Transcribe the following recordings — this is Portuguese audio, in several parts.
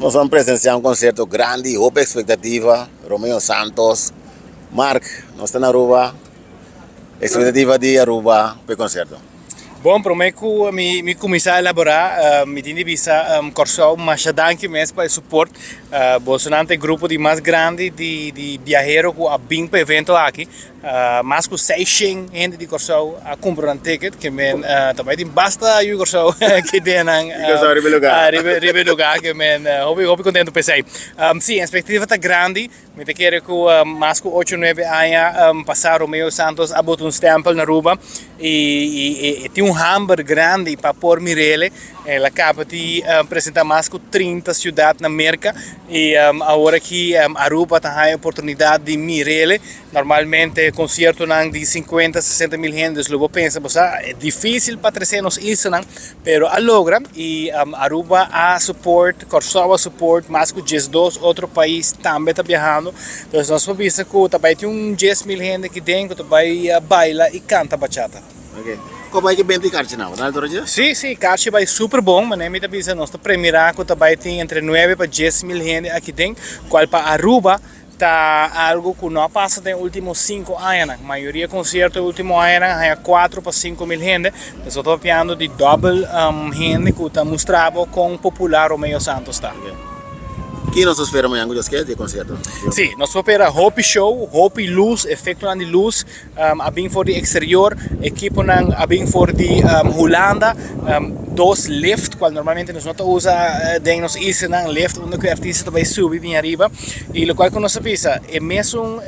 Nós vamos presenciar um concerto grande, Hope Expectativa, Romeo Santos, Mark, nós estamos na Aruba, expectativa de Aruba para o concerto. Bom, prometo que me começar a elaborar, me tinha visa corso, mas já danke mesmo para o suporte. Bolsonaro é grupo de mais grande de viajeros que vêm para o evento aqui. Mais que 600 gente de corso a comprar um ticket, que também tem basta o corso que tem Ribe lugar, que hobby contento para sair. Sim, a expectativa está grande. Me te quero que mais que 8 9 anos passar Romeo Santos a botar um stempel na Aruba e tem hamburger grande para pôr Mirele. Ela acaba de apresentar mais que 30 cidades na América e agora que Aruba tem a oportunidade de Mirele, normalmente concerto de 50, 60 mil gente, logo pensa, é difícil para 300 isso, mas a logra e Aruba a support, Corsova support, mais que 12 outros países também está viajando, então nós vamos ver que também tem 10 mil gente que tem, que também baila e canta bachata. Okay. Como é que bem de carte não? Sim, carte vai super bom, mas me avisa nós primeira que também tem entre 9 para 10 mil gente aqui dentro, qual para Aruba tá algo que não passa nos últimos 5 anos. A maioria concerto último ano é 4 para 5 mil gente. Nós estamos falando de double gente que está mostrado com o popular Romeo Santos. Tá? Okay. Que nós esperamos amanhã de concerto? Sim, nós esperamos Hope Show, Hope Luz, efeito de luz, abim for de exterior, equipo abim for de Holanda, dos lift, qual normalmente nós não usa de nos isso na lift, onde o artista também sube bem arriba, e o qual que nós pensa é mesmo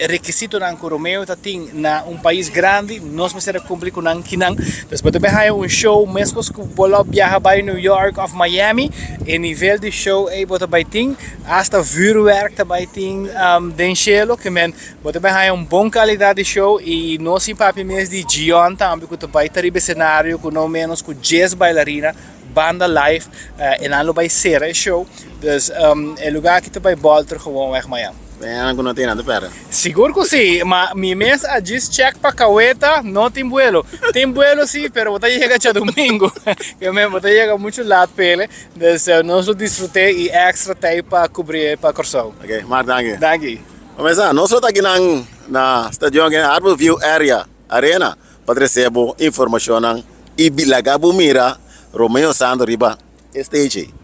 requisito na Romeo tem na país grande, nós precisamos cumprir com que não, depois também show mesmo que pode viajar para New York ou Miami, e nível de show é também tem, hasta vuurwerk também tem denchelo, que também bom qualidade de show e nós em papi mesmo de Gion também que também tem cenário com não menos que 10 bailarinas, banda live e não vai ser o show, então é lugar que também volta gewoon weg Miami. Não tem nada para. Seguro que sim, mas mi mês a just check para Caueta, não tem vuelo. Tem vuelo sim, pero você chega até domingo. Eu mesmo, você chega muito lado pele, então nós desfrutei e extra tempo para cobrir para Corsol. Ok, Mark, danke. Danke. Mas nós estamos aqui na Stadion Harbour View Area Arena para receber informação e bilaga bumira Romeo Santos riba stage.